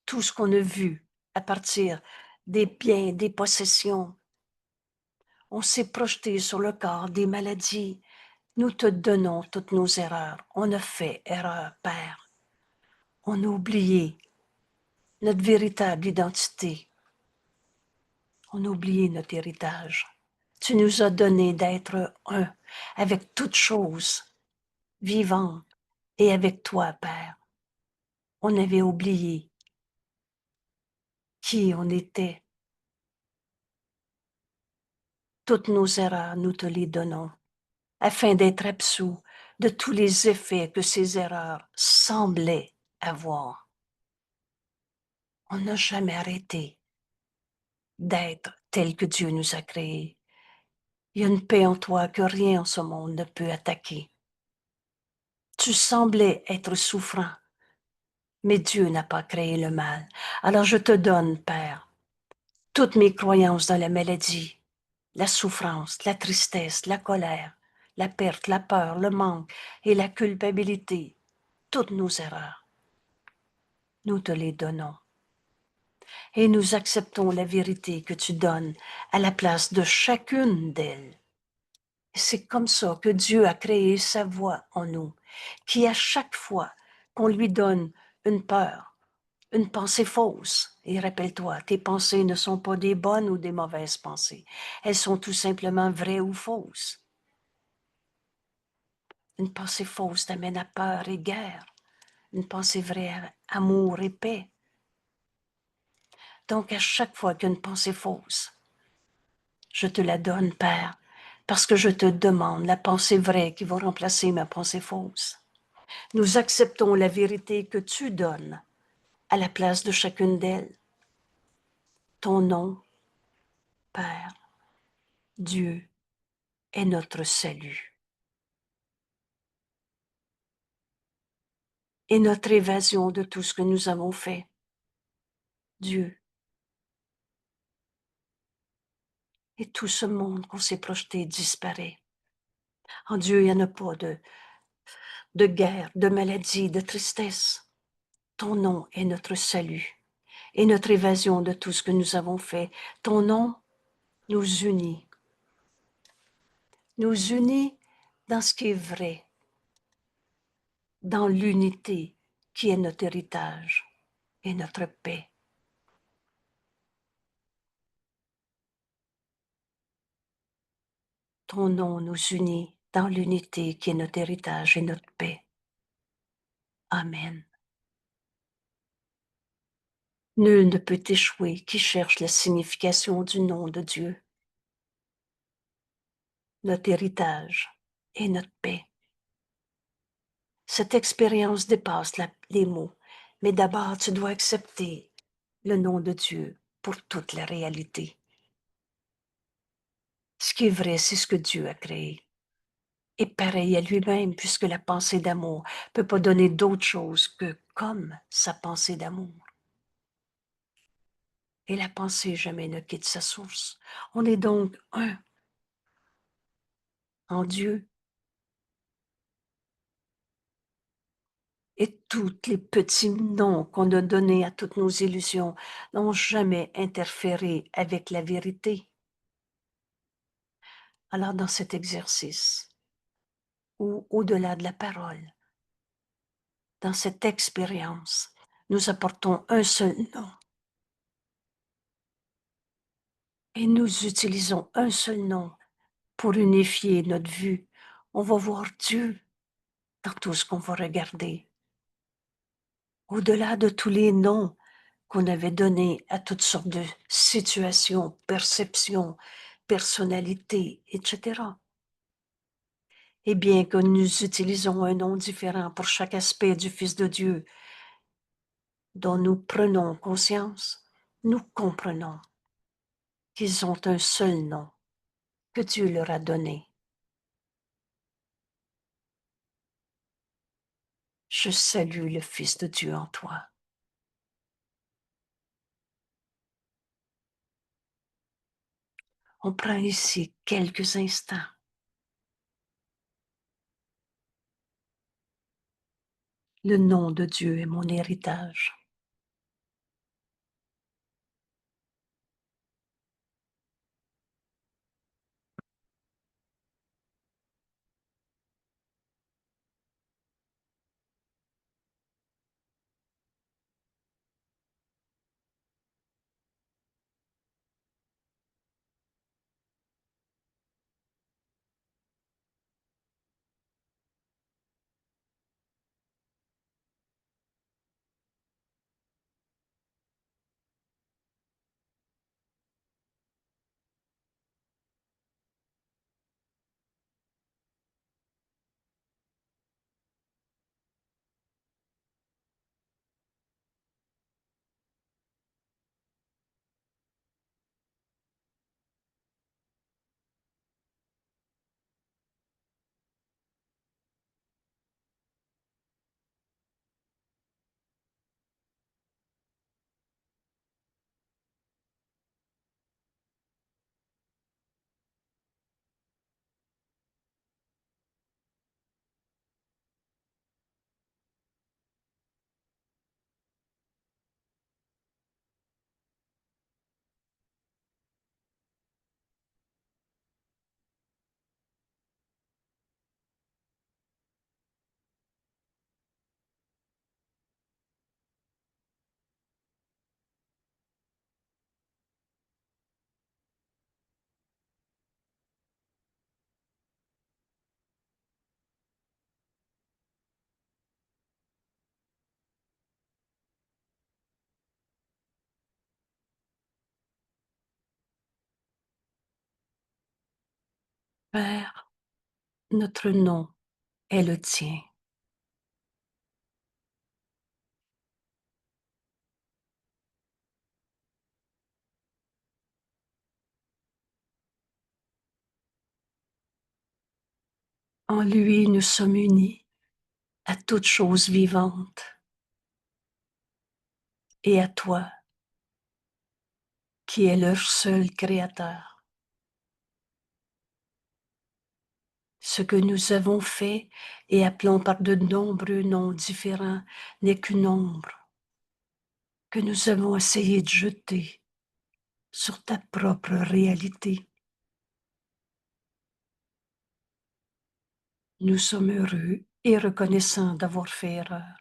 tout ce qu'on a vu à partir des biens, des possessions. On s'est projeté sur le corps des maladies. Nous te donnons toutes nos erreurs. On a fait erreur, Père. On a oublié notre véritable identité. On a oublié notre héritage. Tu nous as donné d'être un avec toutes choses vivantes et avec toi, Père. On avait oublié qui on était. Toutes nos erreurs, nous te les donnons, afin d'être absous de tous les effets que ces erreurs semblaient avoir. On n'a jamais arrêté d'être tel que Dieu nous a créés. Il y a une paix en toi que rien en ce monde ne peut attaquer. Tu semblais être souffrant, mais Dieu n'a pas créé le mal. Alors je te donne, Père, toutes mes croyances dans la maladie, la souffrance, la tristesse, la colère, la perte, la peur, le manque et la culpabilité, toutes nos erreurs. Nous te les donnons. Et nous acceptons la vérité que tu donnes à la place de chacune d'elles. C'est comme ça que Dieu a créé sa voix en nous, qui à chaque fois qu'on lui donne une peur, une pensée fausse, et rappelle-toi, tes pensées ne sont pas des bonnes ou des mauvaises pensées, elles sont tout simplement vraies ou fausses. Une pensée fausse t'amène à peur et guerre, une pensée vraie à amour et paix. Donc à chaque fois qu'une pensée fausse, je te la donne, Père, parce que je te demande la pensée vraie qui va remplacer ma pensée fausse. Nous acceptons la vérité que tu donnes à la place de chacune d'elles. Ton nom, Père, Dieu, est notre salut. Et notre évasion de tout ce que nous avons fait. Dieu. Et tout ce monde qu'on s'est projeté disparaît. En Dieu, il n'y en a pas de guerre, de maladie, de tristesse. Ton nom est notre salut et notre évasion de tout ce que nous avons fait. Ton nom nous unit. Nous unit dans ce qui est vrai, dans l'unité qui est notre héritage et notre paix. Ton nom nous unit dans l'unité qui est notre héritage et notre paix. Amen. Nul ne peut échouer qui cherche la signification du nom de Dieu, notre héritage et notre paix. Cette expérience dépasse les mots, mais d'abord tu dois accepter le nom de Dieu pour toute la réalité. Ce qui est vrai, c'est ce que Dieu a créé. Et pareil à lui-même, puisque la pensée d'amour ne peut pas donner d'autre chose que comme sa pensée d'amour. Et la pensée jamais ne quitte sa source. On est donc un en Dieu. Et tous les petits noms qu'on a donnés à toutes nos illusions n'ont jamais interféré avec la vérité. Alors dans cet exercice, ou au-delà de la parole, dans cette expérience, nous apportons un seul nom. Et nous utilisons un seul nom pour unifier notre vue. On va voir Dieu dans tout ce qu'on va regarder. Au-delà de tous les noms qu'on avait donnés à toutes sortes de situations, perceptions, personnalités, etc. Et bien que nous utilisons un nom différent pour chaque aspect du Fils de Dieu dont nous prenons conscience, nous comprenons qu'ils ont un seul nom, que Dieu leur a donné. Je salue le Fils de Dieu en toi. On prend ici quelques instants. Le nom de Dieu est mon héritage. Père, notre nom est le tien. En lui, nous sommes unis à toute chose vivante et à toi, qui es leur seul créateur. Ce que nous avons fait et appelons par de nombreux noms différents n'est qu'une ombre que nous avons essayé de jeter sur ta propre réalité. Nous sommes heureux et reconnaissants d'avoir fait erreur.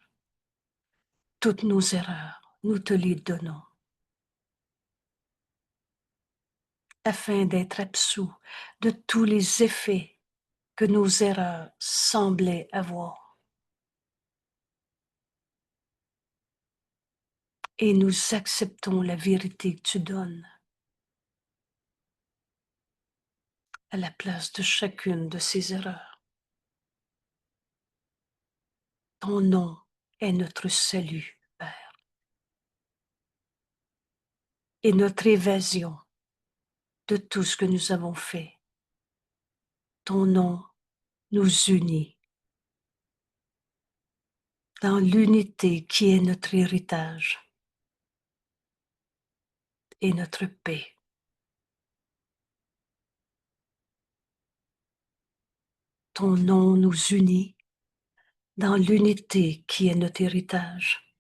Toutes nos erreurs, nous te les donnons, afin d'être absous de tous les effets que nos erreurs semblaient avoir. Et nous acceptons la vérité que tu donnes à la place de chacune de ces erreurs. Ton nom est notre salut, Père, et notre évasion de tout ce que nous avons fait. Ton nom nous unit dans l'unité qui est notre héritage et notre paix. Ton nom nous unit dans l'unité qui est notre héritage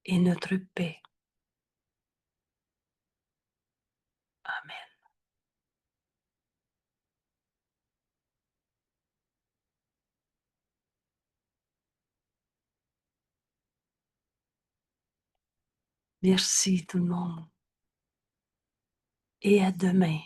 et notre paix. Amen. Merci tout le monde et à demain.